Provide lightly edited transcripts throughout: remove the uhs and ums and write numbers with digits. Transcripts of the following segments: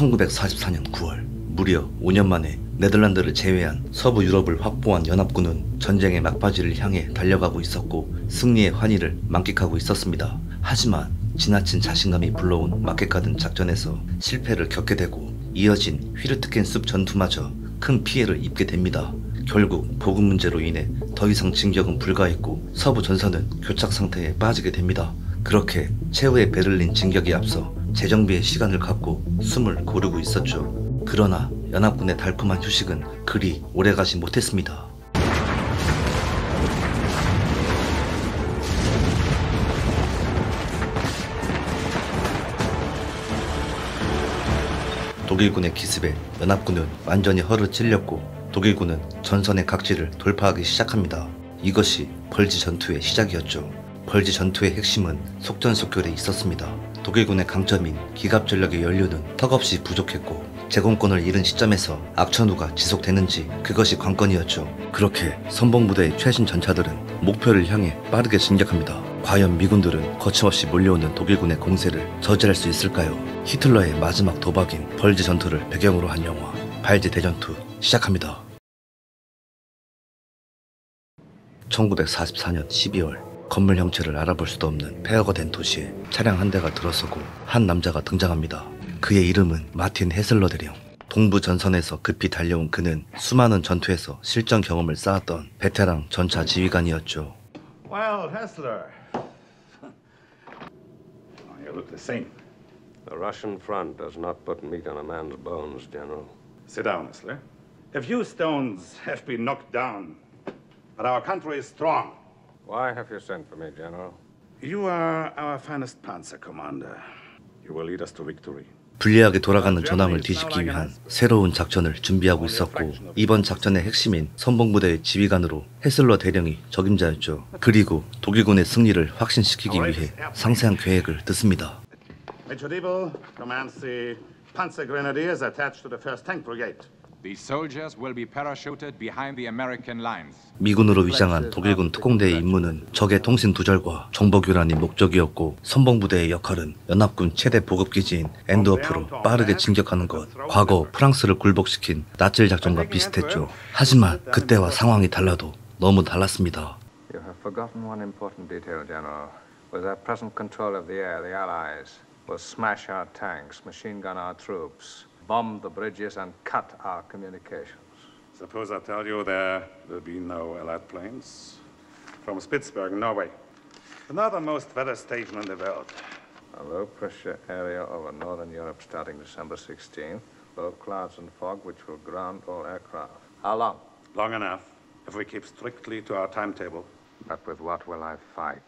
1944년 9월 무려 5년 만에 네덜란드를 제외한 서부 유럽을 확보한 연합군은 전쟁의 막바지를 향해 달려가고 있었고 승리의 환희를 만끽하고 있었습니다. 하지만 지나친 자신감이 불러온 마켓가든 작전에서 실패를 겪게 되고 이어진 휘르트겐 숲 전투마저 큰 피해를 입게 됩니다. 결국 보급 문제로 인해 더 이상 진격은 불가했고 서부 전선은 교착 상태에 빠지게 됩니다. 그렇게 최후의 베를린 진격에 앞서 재정비의 시간을 갖고 숨을 고르고 있었죠. 그러나 연합군의 달콤한 휴식은 그리 오래가지 못했습니다. 독일군의 기습에 연합군은 완전히 허를 찔렸고 독일군은 전선의 각지를 돌파하기 시작합니다. 이것이 벌지 전투의 시작이었죠. 벌지 전투의 핵심은 속전속결에 있었습니다. 독일군의 강점인 기갑전력의 연료는 턱없이 부족했고 제공권을 잃은 시점에서 악천후가 지속되는지 그것이 관건이었죠. 그렇게 선봉부대의 최신 전차들은 목표를 향해 빠르게 진격합니다. 과연 미군들은 거침없이 몰려오는 독일군의 공세를 저지할 수 있을까요? 히틀러의 마지막 도박인 벌지 전투를 배경으로 한 영화 발제 대전투 시작합니다. 1944년 12월 건물 형체를 알아볼 수도 없는 폐허가 된 도시에 차량 한 대가 들어서고 한 남자가 등장합니다. 그의 이름은 마틴 헤슬러 대령. 동부 전선에서 급히 달려온 그는 수많은 전투에서 실전 경험을 쌓았던 베테랑 전차 지휘관이었죠. Well, Hessler. You look the same. The Russian front does not put meat on a man's bones, General. Sit down, Hessler. A few stones have been knocked down, but our country is strong. Why have you sent for me, General? You are our finest panzer commander. You will lead us to victory. 불리하게 돌아가는 전황을 뒤집기 위한 새로운 작전을 준비하고 있었고 이번 작전의 핵심인 선봉부대의 지휘관으로 헤슬러 대령이 적임자였죠. 그리고 독일군의 승리를 확신시키기 위해 상세한 계획을 듣습니다. Major Diebel commands the Panzer Grenadiers attached to the 1st Tank Brigade. These soldiers will be parachuted behind the American lines. 미군으로 위장한 독일군 특공대의 임무는 적의 통신 두절과 정보 교란이 목적이었고 선봉부대의 역할은 연합군 최대 보급기지인 엔드호프로 빠르게 진격하는 것. 과거 프랑스를 굴복시킨 나칠 작전과 비슷했죠. 하지만 그때와 상황이 달라도 너무 달랐습니다. You have forgotten one important detail, General. With their present control of the air, the Allies will smash our tanks, machine gun our troops, bomb the bridges and cut our communications. Suppose I tell you there will be no Allied planes from Spitsbergen, Norway, the northernmost weather station in the world. A low-pressure area over northern Europe starting December 16th. Low clouds and fog which will ground all aircraft. How long? Long enough, if we keep strictly to our timetable. But with what will I fight?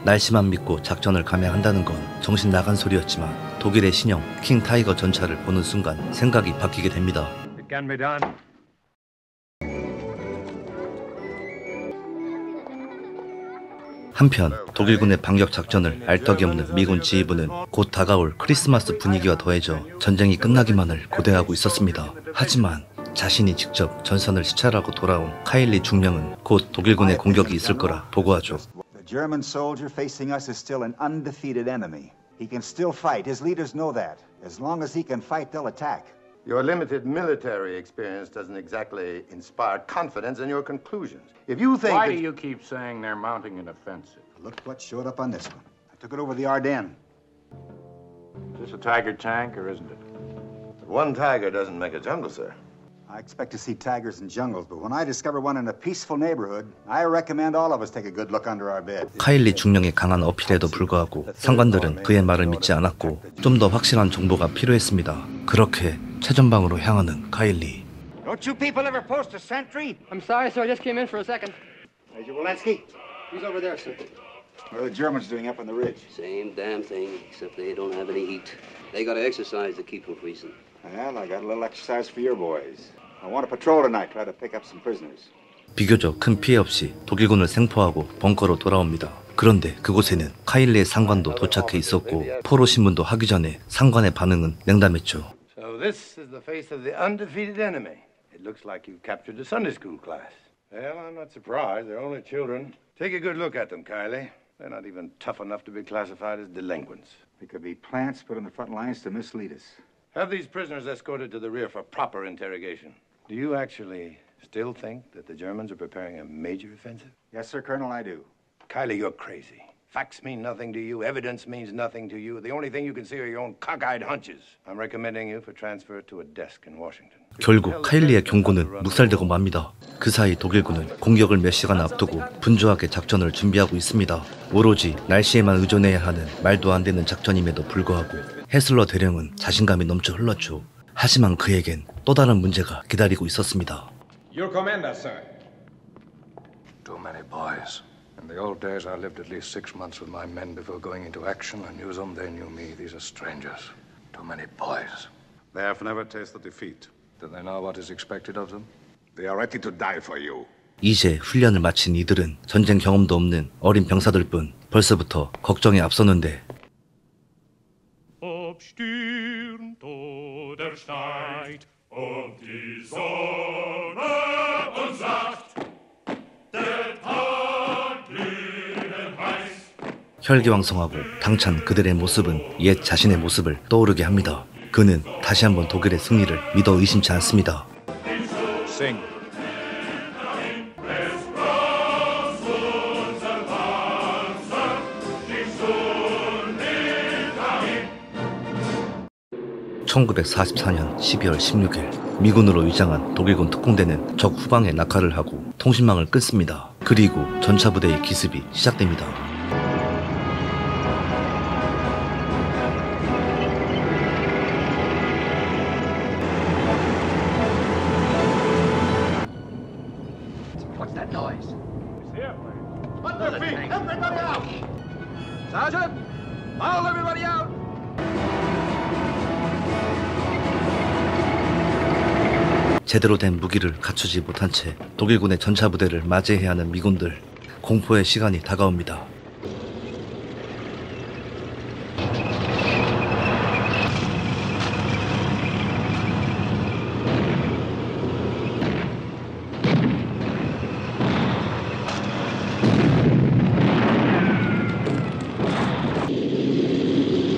날씨만 믿고 작전을 감행한다는 건 정신 나간 소리였지만 독일의 신형 킹 타이거 전차를 보는 순간 생각이 바뀌게 됩니다. It can be done. 한편 독일군의 반격 작전을 알 떡이 없는 미군 지휘부는 곧 다가올 크리스마스 분위기와 더해져 전쟁이 끝나기만을 고대하고 있었습니다. 하지만 자신이 직접 전선을 시찰하고 돌아온 카일리 중령은 곧 독일군의 공격이 있을 거라 보고하죠. The German soldier facing us is still an undefeated enemy. He can still fight. His leaders know that. As long as he can fight, they'll attack. Your limited military experience doesn't exactly inspire confidence in your conclusions. If you think... Why do you keep saying they're mounting an offensive? Look what showed up on this one. I took it over the Ardennes. Is this a Tiger tank or isn't it? One tiger doesn't make a jungle, sir. I expect to see tigers in jungles, but when I discover one in a peaceful neighborhood, I recommend all of us take a good look under our bed. 카일리 중령의 강한 어필에도 불구하고 상관들은 그의 말을 믿지 않았고 좀 더 확실한 정보가 필요했습니다. 그렇게 최전방으로 향하는 카일리. Don't you people ever post a sentry? I'm sorry, sir. I just came in for a second. Major Walensky. He's over there, sir. What are the Germans doing up on the ridge? Same damn thing, except they don't have any heat. They gotta exercise to keep from freezing. Well, I got a little exercise for your boys. I want to patrol tonight, try to pick up some prisoners. 비교적 큰 피해 없이 독일군을 생포하고 벙커로 돌아옵니다. 그런데 그곳에는 카일리의 상관도 도착해 있었고 포로 신문도 하기 전에 상관의 반응은 냉담했죠. So this is the face of the undefeated enemy. It looks like you've captured a Sunday school class. Well, I'm not surprised. They're only children. Take a good look at them, Kylie. They're not even tough enough to be classified as delinquents. They could be plants put on the front lines to mislead us. Have these prisoners escorted to the rear for proper interrogation. Do you actually still think that the Germans are preparing a major offensive? Yes, sir, Colonel, I do. Kylie, you're crazy. Facts mean nothing to you. Evidence means nothing to you. The only thing you can see are your own cockeyed hunches. I'm recommending you for transfer to a desk in Washington. 결국 카일리의 경고는 묵살되고 맙니다. 그 사이 독일군은 공격을 몇 시간 앞두고 분주하게 작전을 준비하고 있습니다. 오로지 날씨에만 의존해야 하는 말도 안 되는 작전임에도 불구하고 헤슬러 대령은 자신감이 넘쳐 흘렀죠. 하지만 그에겐 또 다른 문제가 기다리고 있었습니다. Your commander, sir. Too many boys. In the old days, I lived at least 6 months with my men before going into action. I knew them, they knew me. These are strangers. Too many boys. They have never tasted defeat. Do they know what is expected of them? They are ready to die for you. 이제 훈련을 마친 이들은 전쟁 경험도 없는 어린 병사들 뿐 벌써부터 걱정에 앞서는데 Obstürmt oder steigt, ob die Sonne uns sagt, der Tag glühend heiß. 혈기왕성하고 당찬 그들의 모습은 옛 자신의 모습을 떠오르게 합니다. 그는 다시 한번 독일의 승리를 믿어 의심치 않습니다. Sing. (1944년 12월 16일) 미군으로 위장한 독일군 특공대는 적 후방에 낙하를 하고 통신망을 끊습니다. 그리고 전차부대의 기습이 시작됩니다. What's that noise? It's the airplane. On their feet! Everybody out! Sergeant! Haul everybody out! 제대로 된 무기를 갖추지 못한 채 독일군의 전차부대를 맞이해야 하는 미군들. 공포의 시간이 다가옵니다.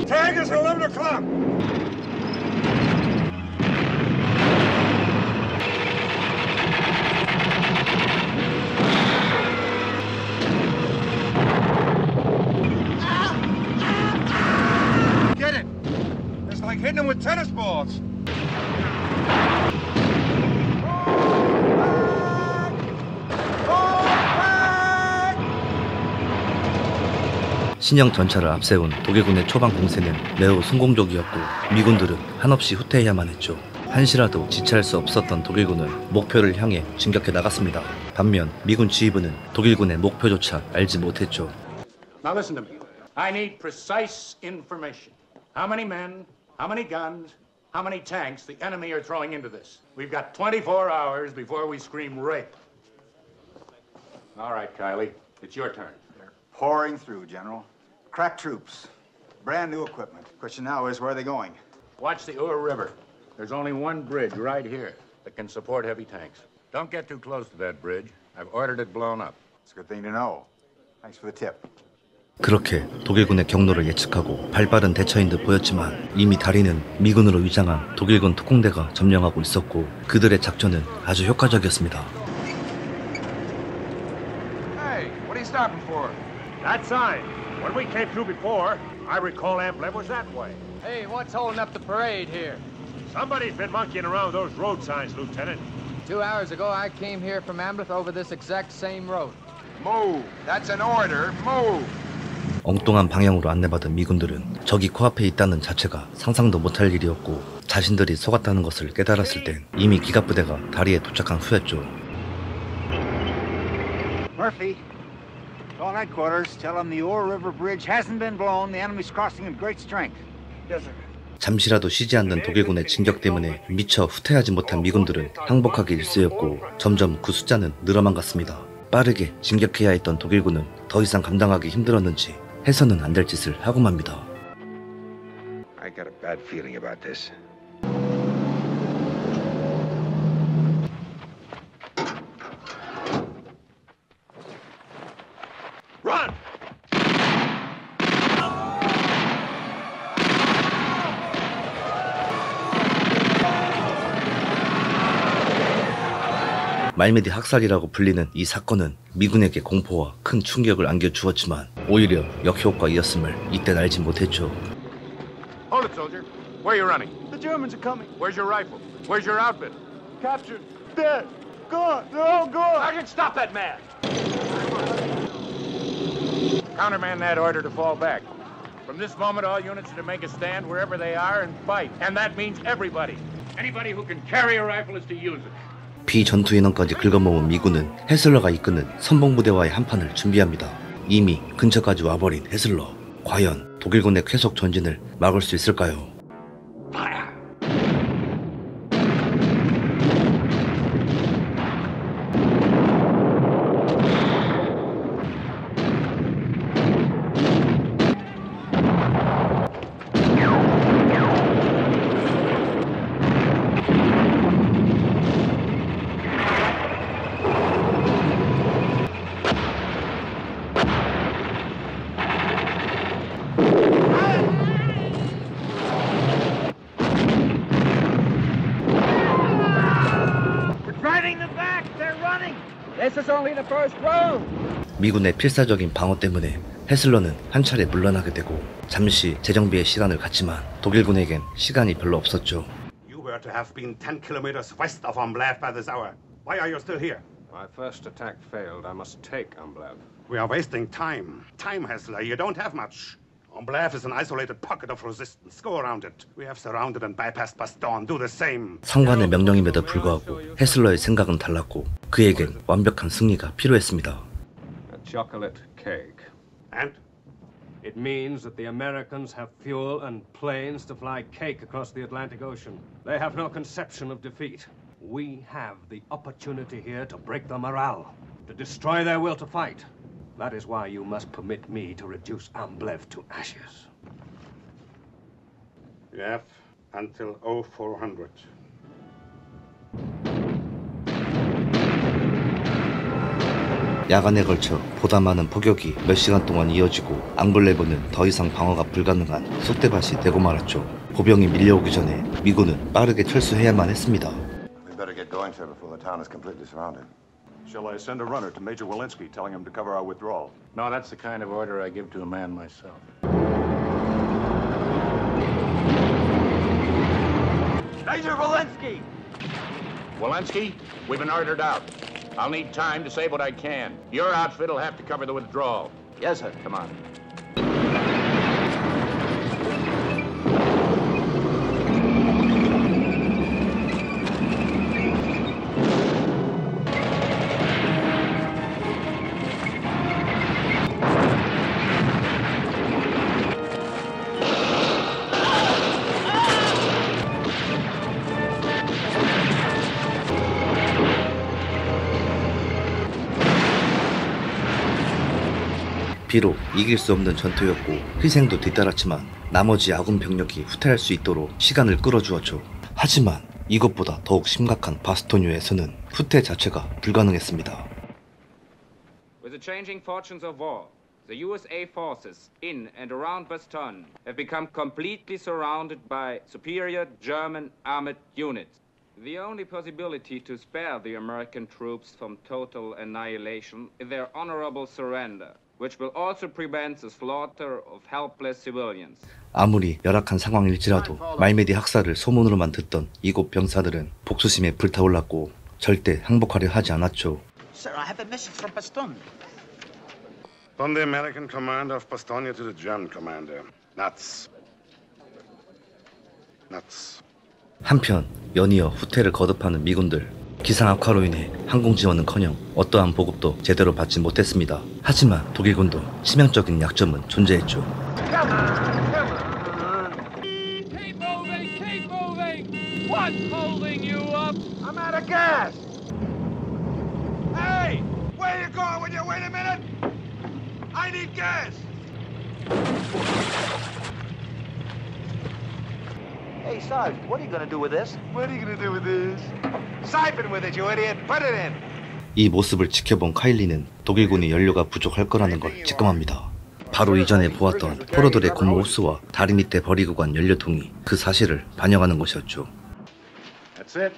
Tag is 11 o'clock. Get it! It's like hitting him with tennis balls. 신형 전차를 앞세운 독일군의 초반 공세는 매우 성공적이었고 미군들은 한없이 후퇴해야만 했죠. 한시라도 지체할 수 없었던 독일군은 목표를 향해 진격해 나갔습니다. 반면 미군 지휘부는 독일군의 목표조차 알지 못했죠. Now listen to me. I need precise information. How many men, how many guns, how many tanks the enemy are throwing into this? We've got 24 hours before we scream rape. All right, Kylie, it's your turn. They're pouring through, General. Crack troops. Brand new equipment. Question now is, where are they going? Watch the Ur River. There's only one bridge right here that can support heavy tanks. Don't get too close to that bridge. I've ordered it blown up. It's a good thing to know. Thanks for the tip. 그렇게 독일군의 경로를 예측하고 발빠른 대처인 듯 보였지만 이미 다리는 미군으로 위장한 독일군 특공대가 점령하고 있었고 그들의 작전은 아주 효과적이었습니다. Hey, what are you stopping for? That sign. When we came through before, I recall Amblin was that way. Hey, what's holding up the parade here? Somebody's been monkeying around those road signs, Lieutenant. 2 hours ago, I came here from Ambleth over this exact same road. Move. That's an order. Move. 엉뚱한 방향으로 안내받은 미군들은 적이 코앞에 있다는 자체가 상상도 못할 일이었고 자신들이 속았다는 것을 깨달았을 땐 이미 기갑부대가 다리에 도착한 후였죠. Murphy, call headquarters. Tell them the Ore River Bridge hasn't been blown. The enemy's crossing in great strength. Yes, sir. 잠시라도 쉬지 않는 독일군의 진격 때문에 미처 후퇴하지 못한 미군들은 항복하기 일쑤였고 점점 그 숫자는 늘어만 갔습니다. 빠르게 진격해야 했던 독일군은 더 이상 감당하기 힘들었는지 해서는 안 될 짓을 하고 맙니다. I got a bad feeling about this. Run! 말미디 학살이라고 불리는 이 사건은 미군에게 공포와 큰 충격을 안겨주었지만 오히려 역효과이었음을 이때 알지 못했죠. Hold it, soldier. Where are you running? The Germans are coming. Where's your rifle? Where's your outfit? Captured. Dead. Gone. They're all gone. Sergeant, stop that man! Countermand that order to fall back. From this moment, all units are to make a stand wherever they are and fight. And that means everybody. Anybody who can carry a rifle is to use it. 비전투 인원까지 긁어모은 미군은 헤슬러가 이끄는 선봉부대와의 한판을 준비합니다. 이미 근처까지 와버린 헤슬러. 과연 독일군의 쾌속 전진을 막을 수 있을까요? This is only the first round. 미군의 필사적인 방어 때문에 헤슬러는 한 차례 물러나게 되고 잠시 재정비의 시간을 갖지만 독일군에겐 시간이 별로 없었죠. You were to have been 10 kilometers west of Amblev by this hour. Why are you still here? My first attack failed. I must take Amblev. We are wasting time. Time, Hessler. You don't have much. Amblev is an isolated pocket of resistance. Go around it. We have surrounded and bypassed Bastogne. Do the same. 상관의 명령임에도 불구하고 헤슬러의 생각은 달랐고 그에겐 완벽한 승리가 필요했습니다. A chocolate cake. And? It means that the Americans have fuel and planes to fly cake across the Atlantic Ocean. They have no conception of defeat. We have the opportunity here to break their morale, to destroy their will to fight. That is why you must permit me to reduce Amblev to ashes. You have until 0400. 야간에 걸쳐 보다 많은 포격이 몇 시간 동안 이어지고 앙블레브는 더 이상 방어가 불가능한 쑥대밭이 되고 말았죠. 보병이 밀려오기 전에 미군은 빠르게 철수해야만 했습니다. We better get going, sir, before the town is completely surrounded. Shall I send a runner to Major Walensky, telling him to cover our withdrawal? No, that's the kind of order I give to a man myself. Major Walensky! Walensky, we've been ordered out. I'll need time to say what I can. Your outfit will have to cover the withdrawal. Yes, sir. Come on. 비록 이길 수 없는 전투였고 희생도 뒤따랐지만 나머지 아군 병력이 후퇴할 수 있도록 시간을 끌어주었죠. 하지만 이것보다 더욱 심각한 바스토뉴에서는 후퇴 자체가 불가능했습니다. With the changing fortunes of war, the USA forces in and around Bastogne have become completely surrounded by superior German armored units. The only possibility to spare the American troops from total annihilation is their honorable surrender, which will also prevent the slaughter of helpless civilians. 아무리 열악한 상황일지라도 말미디 학살을 소문으로만 듣던 이곳 병사들은 복수심에 불타올랐고 절대 항복하려 하지 않았죠. Sir, I have a message from Bastogne. From the American commander of Bastogne to the German commander. Nuts. Nuts. 한편 연이어 후퇴를 거듭하는 미군들. 기상 악화로 인해 항공 지원은커녕 어떠한 보급도 제대로 받지 못했습니다. 하지만 독일군도 치명적인 약점은 존재했죠. Keep moving, keep moving. What's holding you up? I'm out of gas. Hey, where you going? Will you wait a minute? I need gas. Hey, Sarge, what are you gonna do with this? What are you gonna do with this? Siphon with it, you idiot. Put it in. 이 모습을 지켜본 카일리는 독일군이 연료가 부족할 거라는 걸 직감합니다. 바로 이전에 보았던 포로들의 고무 호스와 다리 밑에 버리고 간 연료통이 그 사실을 반영하는 것이었죠. That's it.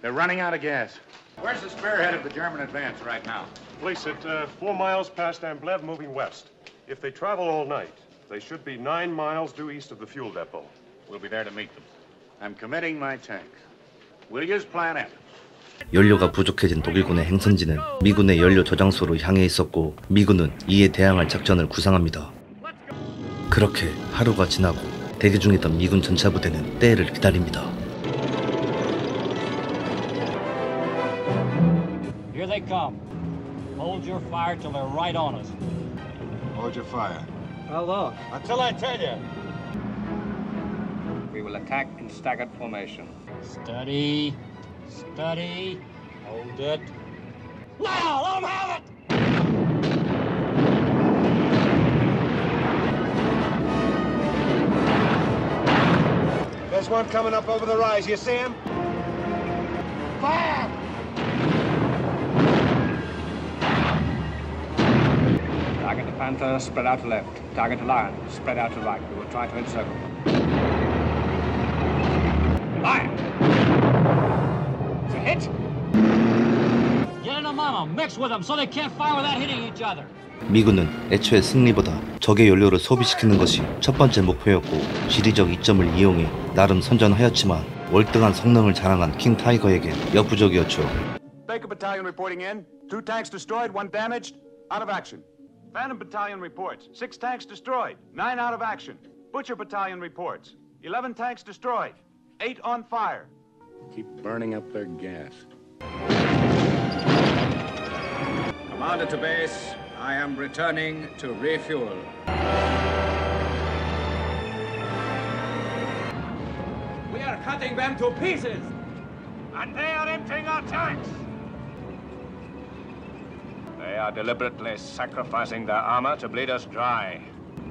They're running out of gas. Where's the spearhead of the German advance right now? Place it 4 miles past Amblev, moving west. If they travel all night, they should be 9 miles due east of the fuel depot. We'll be there to meet them. I'm committing my tanks. We'll use Plan F. 연료가 부족해진 독일군의 행선지는 미군의 연료 저장소로 향해 있었고 미군은 이에 대항할 작전을 구상합니다. 그렇게 하루가 지나고 대기 중이던 미군 전차부대는 때를 기다립니다. Here they come. Hold your fire till they're right on us. Hold your fire. How long? Until I tell you. We will attack in staggered formation. Steady. Steady. Hold it. Now, let 'em have it! There's one coming up over the rise. You see him? Fire! Target to Panther, spread out to left. Target to Lion, spread out to right. We will try to encircle them. Fire! It's a hit. Get in them on them. Mix with them so they can't fire without hitting each other. 미군은 애초에 승리보다 적의 연료를 소비시키는 것이 첫 번째 목표였고 지리적 이점을 이용해 나름 선전하였지만 월등한 성능을 자랑한 킹 타이거에겐 역부족이었죠. Baker Battalion reporting in. 2 tanks destroyed, 1 damaged. Out of action. Phantom Battalion reports. 6 tanks destroyed, 9 out of action. Butcher Battalion reports. 11 tanks destroyed, 8 on fire. Keep burning up their gas. Commander to base. I am returning to refuel. We are cutting them to pieces. And they are emptying our tanks! They are deliberately sacrificing their armor to bleed us dry.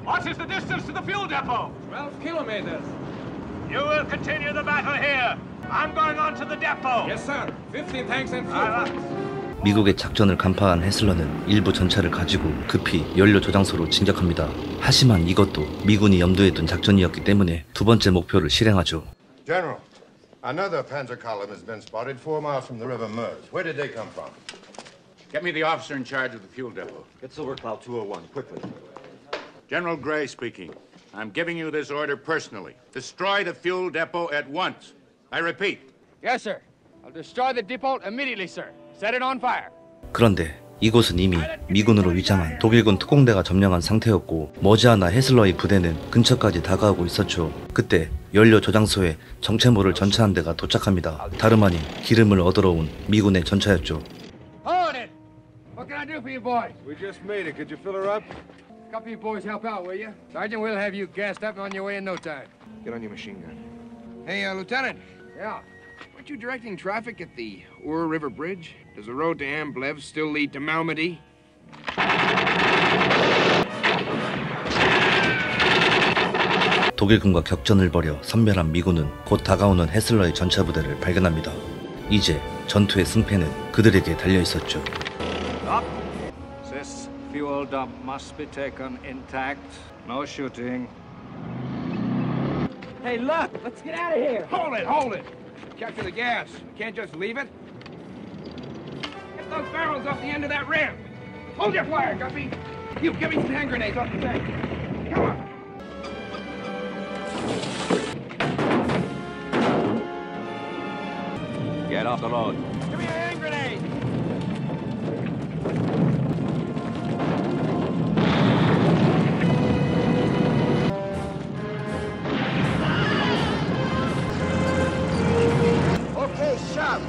What is the distance to the fuel depot? 12 kilometers. You will continue the battle here. I'm going on to the depot. Yes, sir. 15 tanks and fuel. 미국의 작전을 간파한 헤슬러는 일부 전차를 가지고 급히 연료 저장소로 진격합니다. 하지만 이것도 미군이 염두에 둔 작전이었기 때문에 두 번째 목표를 실행하죠. General, another panzer column has been spotted 4 miles from the River Meuse. Where did they come from? Get me the officer in charge of the fuel depot. Get Silver Cloud 201, quickly. General Gray speaking. I'm giving you this order personally. Destroy the fuel depot at once. I repeat. Yes, sir. I'll destroy the depot immediately, sir. Set it on fire. 그런데 이곳은 이미 미군으로 위장한 독일군 특공대가 점령한 상태였고 머지않아 헤슬러의 부대는 근처까지 다가오고 있었죠. 그때 연료 저장소에 정체모를 전차 한 대가 도착합니다. 다름 아닌 기름을 얻으러 온 미군의 전차였죠. Hold it! What can I do for you boys? We just made it. Could you fill her up? A couple of you boys help out, will you? Sergeant, we'll have you gassed up and on your way in no time. Get on your machine gun. Hey, Lieutenant. Yeah. Weren't you directing traffic at the Ur River Bridge? Does the road to Amblev still lead to Malmedy? 독일군과 격전을 벌여 선멸한 미군은 곧 다가오는 헤슬러의 전차 부대를 발견합니다. 이제 전투의 승패는 그들에게 달려 있었죠. This fuel dump must be taken intact. No shooting. Hey, look! Let's get out of here! Hold it, hold it! Capture the gas. You can't just leave it. Get those barrels off the end of that ramp. Hold your fire, Guppy. You give me some hand grenades off the tank. Come on. Get off the road. Give me a hand grenade. Okay, shove.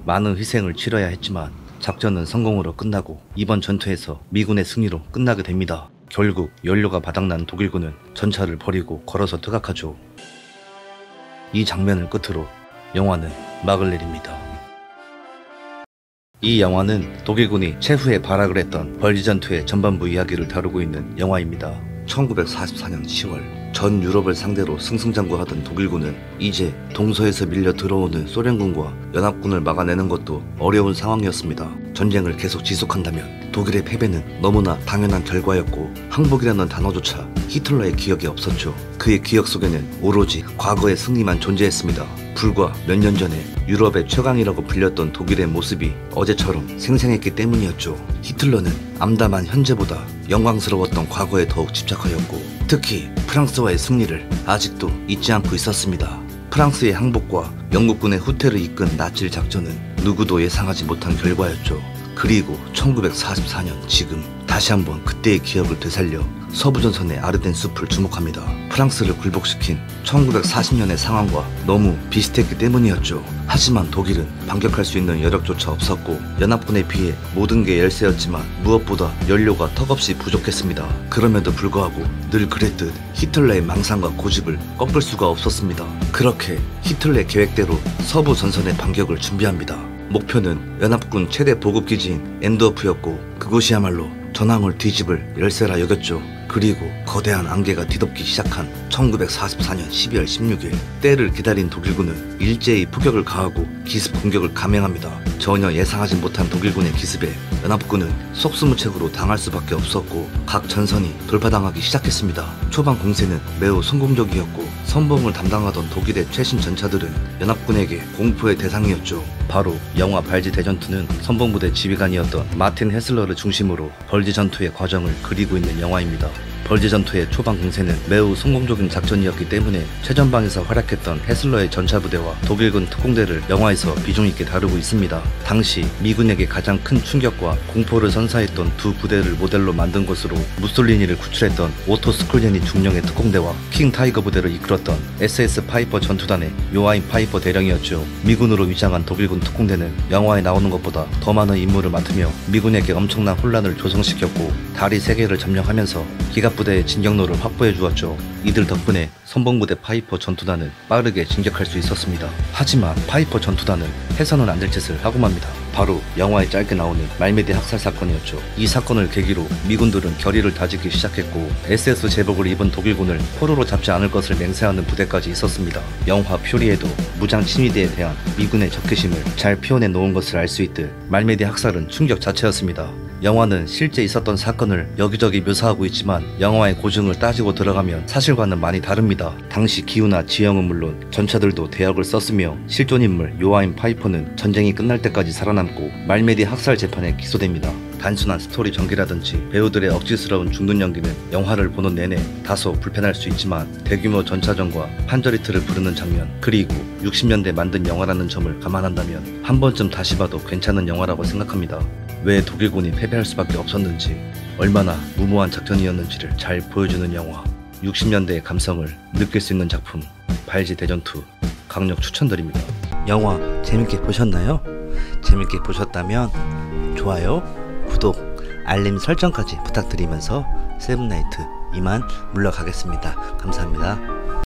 많은 희생을 치러야 했지만 작전은 성공으로 끝나고 이번 전투에서 미군의 승리로 끝나게 됩니다. 결국 연료가 바닥난 독일군은 전차를 버리고 걸어서 퇴각하죠. 이 장면을 끝으로 영화는 막을 내립니다. 이 영화는 독일군이 최후의 발악을 했던 벌지 전투의 전반부 이야기를 다루고 있는 영화입니다. 1944년 10월 전 유럽을 상대로 승승장구하던 독일군은 이제 동서에서 밀려 들어오는 소련군과 연합군을 막아내는 것도 어려운 상황이었습니다. 전쟁을 계속 지속한다면 독일의 패배는 너무나 당연한 결과였고 항복이라는 단어조차 히틀러의 기억에 없었죠. 그의 기억 속에는 오로지 과거의 승리만 존재했습니다. 불과 몇 년 전에 유럽의 최강이라고 불렸던 독일의 모습이 어제처럼 생생했기 때문이었죠. 히틀러는 암담한 현재보다 영광스러웠던 과거에 더욱 집착하였고 특히 프랑스와의 승리를 아직도 잊지 않고 있었습니다. 프랑스의 항복과 영국군의 후퇴를 이끈 나치 작전은 누구도 예상하지 못한 결과였죠. 그리고 1944년 지금 다시 한번 그때의 기억을 되살려 서부전선의 아르덴 숲을 주목합니다. 프랑스를 굴복시킨 1940년의 상황과 너무 비슷했기 때문이었죠. 하지만 독일은 반격할 수 있는 여력조차 없었고 연합군에 비해 모든 게 열세였지만 무엇보다 연료가 턱없이 부족했습니다. 그럼에도 불구하고 늘 그랬듯 히틀러의 망상과 고집을 꺾을 수가 없었습니다. 그렇게 히틀러의 계획대로 서부 전선의 반격을 준비합니다. 목표는 연합군 최대 보급기지인 엔드호프였고 그곳이야말로 전황을 뒤집을 열세라 여겼죠. 그리고 거대한 안개가 뒤덮기 시작한 1944년 12월 16일 때를 기다린 독일군은 일제히 포격을 가하고 기습 공격을 감행합니다. 전혀 예상하지 못한 독일군의 기습에 연합군은 속수무책으로 당할 수밖에 없었고 각 전선이 돌파당하기 시작했습니다. 초반 공세는 매우 성공적이었고 선봉을 담당하던 독일의 최신 전차들은 연합군에게 공포의 대상이었죠. 바로 영화 발지 대전투는 선봉부대 지휘관이었던 마틴 헤슬러를 중심으로 벌지 전투의 과정을 그리고 있는 영화입니다. 벌지 전투의 초반 공세는 매우 성공적인 작전이었기 때문에 최전방에서 활약했던 헤슬러의 전차부대와 독일군 특공대를 영화에서 비중있게 다루고 있습니다. 당시 미군에게 가장 큰 충격과 공포를 선사했던 두 부대를 모델로 만든 것으로 무솔리니를 구출했던 오토 스콜제니 중령의 특공대와 킹 타이거 부대를 이끌었던 SS 파이퍼 전투단의 요하임 파이퍼 대령이었죠. 미군으로 위장한 독일군 특공대는 영화에 나오는 것보다 더 많은 임무를 맡으며 미군에게 엄청난 혼란을 조성시켰고 다리 3개를 점령하면서 기갑부대의 진격로를 확보해 주었죠. 이들 덕분에 선봉부대 파이퍼 전투단은 빠르게 진격할 수 있었습니다. 하지만 파이퍼 전투단은 해서는 안 될 짓을 하고 맙니다. 바로 영화에 짧게 나오는 말메디 학살 사건이었죠. 이 사건을 계기로 미군들은 결의를 다지기 시작했고 SS 제복을 입은 독일군을 포로로 잡지 않을 것을 맹세하는 부대까지 있었습니다. 영화 퓨리에도 무장 친위대에 대한 미군의 적개심을 잘 표현해 놓은 것을 알 수 있듯 말메디 학살은 충격 자체였습니다. 영화는 실제 있었던 사건을 여기저기 묘사하고 있지만 영화의 고증을 따지고 들어가면 사실과는 많이 다릅니다. 당시 기후나 지형은 물론 전차들도 대역을 썼으며 실존인물 요하임 파이퍼는 전쟁이 끝날 때까지 살아남고 말메디 학살 재판에 기소됩니다. 단순한 스토리 전개라든지 배우들의 억지스러운 죽는 연기는 영화를 보는 내내 다소 불편할 수 있지만 대규모 전차전과 판저리트를 부르는 장면 그리고 60년대 만든 영화라는 점을 감안한다면 한 번쯤 다시 봐도 괜찮은 영화라고 생각합니다. 왜 독일군이 패배할 수밖에 없었는지 얼마나 무모한 작전이었는지를 잘 보여주는 영화 60년대의 감성을 느낄 수 있는 작품 발지 대전투 강력 추천드립니다. 영화 재밌게 보셨나요? 재밌게 보셨다면 좋아요, 구독, 알림 설정까지 부탁드리면서 세븐나이트 이만 물러가겠습니다. 감사합니다.